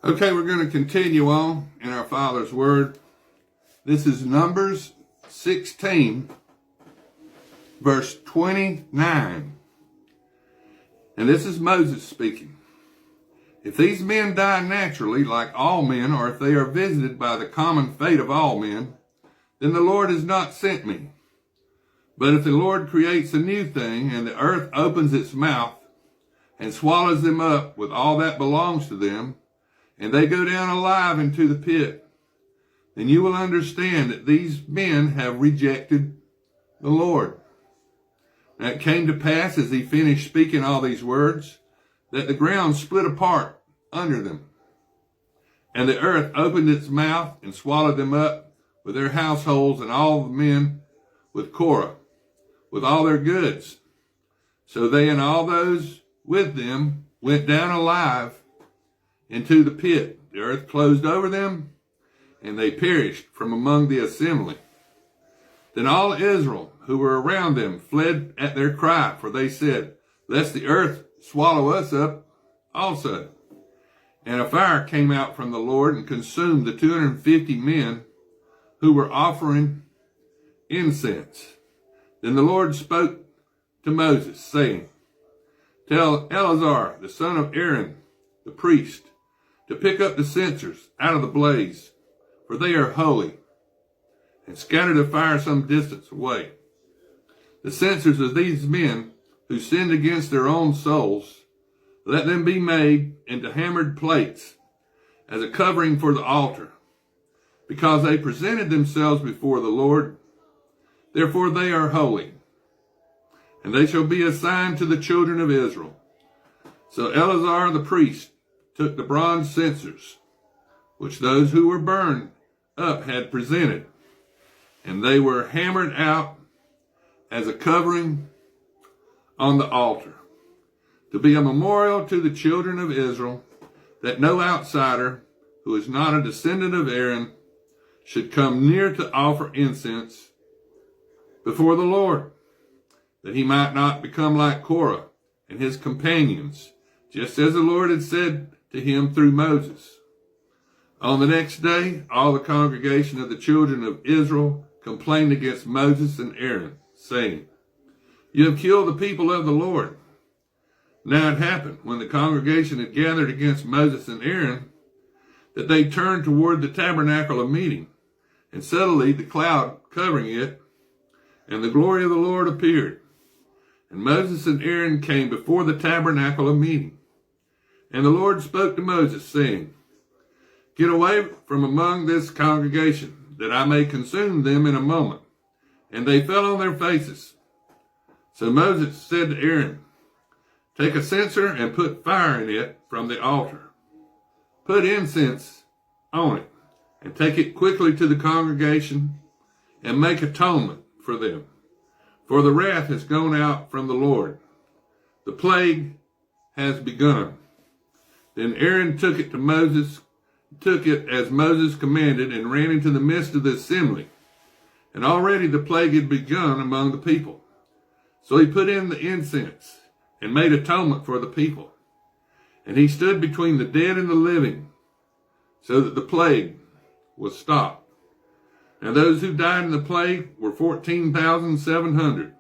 Okay, we're going to continue on in our Father's Word. This is Numbers 16, verse 29. And this is Moses speaking. If these men die naturally, like all men, or if they are visited by the common fate of all men, then the Lord has not sent me. But if the Lord creates a new thing, and the earth opens its mouth and swallows them up with all that belongs to them, and they go down alive into the pit, then you will understand that these men have rejected the Lord. Now it came to pass, as he finished speaking all these words, that the ground split apart under them, and the earth opened its mouth and swallowed them up with their households and all the men with Korah, with all their goods. So they and all those with them went down alive into the pit. The earth closed over them, and they perished from among the assembly. Then all Israel who were around them fled at their cry, for they said, lest the earth swallow us up also. And a fire came out from the Lord and consumed the 250 men who were offering incense. Then the Lord spoke to Moses, saying, tell Eleazar, the son of Aaron, the priest, to pick up the censers out of the blaze, for they are holy, and scatter the fire some distance away. The censers of these men who sinned against their own souls, let them be made into hammered plates as a covering for the altar, because they presented themselves before the Lord. Therefore they are holy, and they shall be a sign to the children of Israel. So Eleazar the priest took the bronze censers, which those who were burned up had presented, and they were hammered out as a covering on the altar, to be a memorial to the children of Israel, that no outsider who is not a descendant of Aaron should come near to offer incense before the Lord, that he might not become like Korah and his companions, just as the Lord had said to him through Moses. On the next day, all the congregation of the children of Israel complained against Moses and Aaron, saying, you have killed the people of the Lord. Now it happened, when the congregation had gathered against Moses and Aaron, that they turned toward the tabernacle of meeting, and suddenly the cloud covering it, and the glory of the Lord appeared. And Moses and Aaron came before the tabernacle of meeting. And the Lord spoke to Moses, saying, get away from among this congregation, that I may consume them in a moment. And they fell on their faces. So Moses said to Aaron, take a censer and put fire in it from the altar. Put incense on it, and take it quickly to the congregation, and make atonement for them. For the wrath has gone out from the Lord. The plague has begun. Then Aaron took it as Moses commanded, and ran into the midst of the assembly. And already the plague had begun among the people. So he put in the incense, and made atonement for the people. And he stood between the dead and the living, so that the plague was stopped. Now those who died in the plague were 14,700,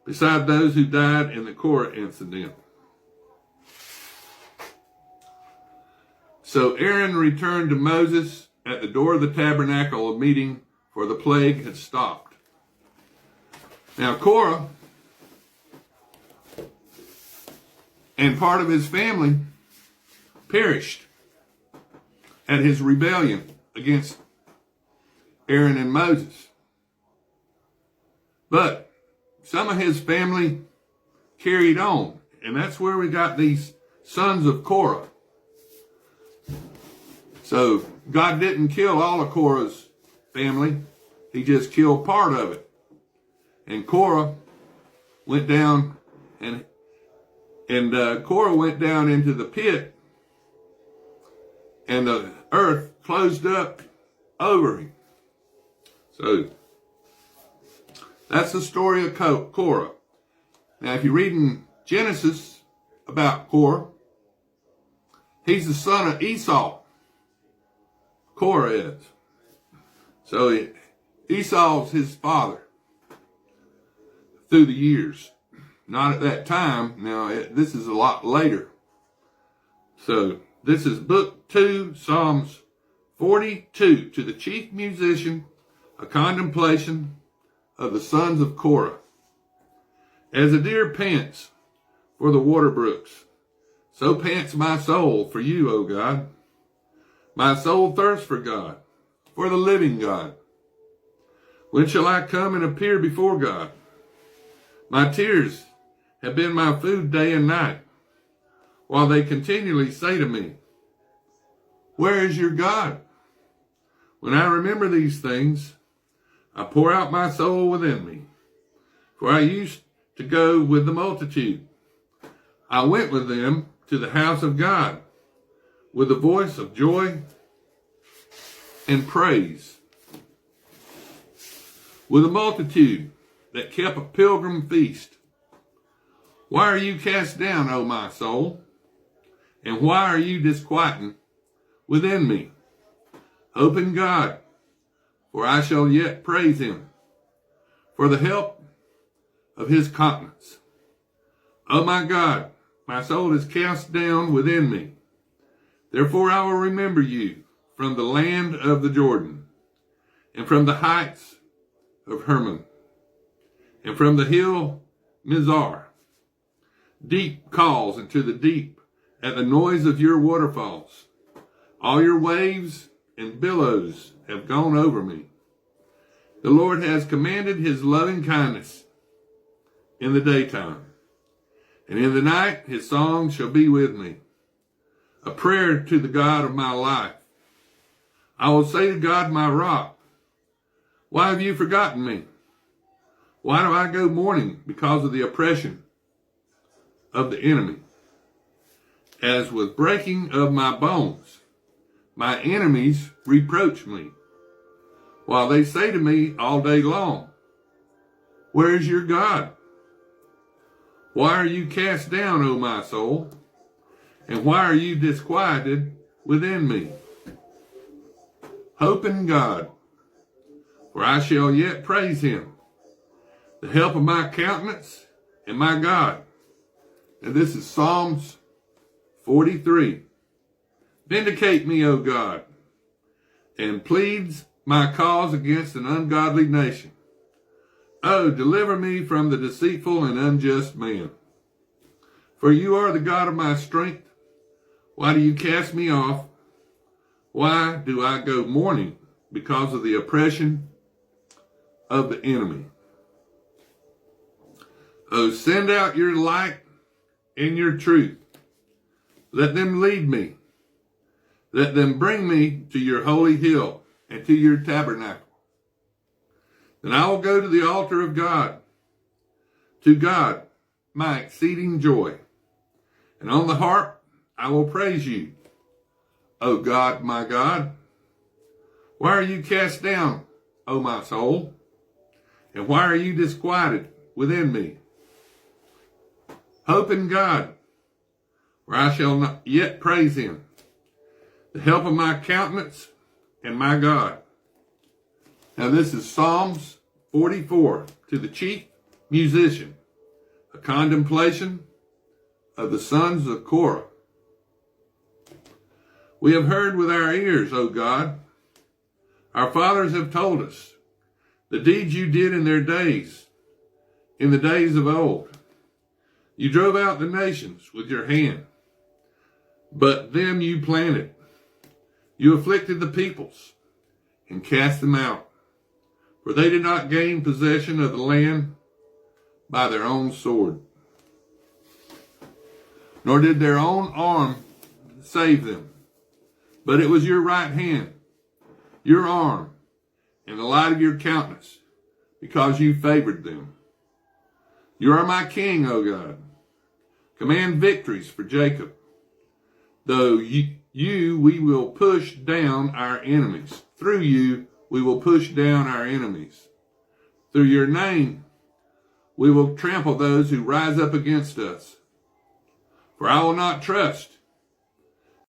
beside those who died in the Korah incident. So Aaron returned to Moses at the door of the tabernacle of meeting, for the plague had stopped. Now Korah and part of his family perished at his rebellion against Aaron and Moses. But some of his family carried on, and that's where we got these sons of Korah. So God didn't kill all of Korah's family. He just killed part of it. And Korah went down and Korah went down into the pit, and the earth closed up over him. So that's the story of Korah. Now, if you read in Genesis about Korah, He's the son of Esau. Korah is. So Esau's his father through the years. Not at that time. Now, this is a lot later. So this is book 2, Psalms 42, to the chief musician, a contemplation of the sons of Korah. As a deer pants for the water brooks, so pants my soul for you, O God. My soul thirsts for God, for the living God. When shall I come and appear before God? My tears have been my food day and night, while they continually say to me, where is your God? When I remember these things, I pour out my soul within me. For I used to go with the multitude. I went with them to the house of God with a voice of joy and praise. With a multitude that kept a pilgrim feast. Why are you cast down, O my soul? And why are you disquieted within me? Hope in God, for I shall yet praise him, for the help of his countenance. O my God, my soul is cast down within me. Therefore I will remember you from the land of the Jordan, and from the heights of Hermon, and from the hill Mizar. Deep calls into the deep at the noise of your waterfalls. All your waves and billows have gone over me. The Lord has commanded his loving kindness in the daytime, and in the night his song shall be with me, a prayer to the God of my life. I will say to God, my rock, why have you forgotten me? Why do I go mourning because of the oppression of the enemy? As with breaking of my bones, my enemies reproach me, while they say to me all day long, where is your God? Why are you cast down, O my soul? And why are you disquieted within me? Hope in God, for I shall yet praise him, the help of my countenance and my God. And this is Psalms 43. Vindicate me, O God, and pleads my cause against an ungodly nation. Oh, deliver me from the deceitful and unjust man. For you are the God of my strength. Why do you cast me off? Why do I go mourning because of the oppression of the enemy? Oh, send out your light and your truth. Let them lead me. Let them bring me to your holy hill and to your tabernacle. Then I will go to the altar of God, to God, my exceeding joy. And on the harp I will praise you, O God, my God. Why are you cast down, O my soul? And why are you disquieted within me? Hope in God, for I shall not yet praise him, the help of my countenance and my God. Now this is Psalms 44, to the chief musician, a contemplation of the sons of Korah. We have heard with our ears, O God. Our fathers have told us the deeds you did in their days, in the days of old. You drove out the nations with your hand, but them you planted. You afflicted the peoples and cast them out, for they did not gain possession of the land by their own sword, nor did their own arm save them. But it was your right hand, your arm, and the light of your countenance, because you favored them. You are my king, O God. Command victories for Jacob. Though we will push down our enemies. Through you, we will push down our enemies. Through your name, we will trample those who rise up against us. For I will not trust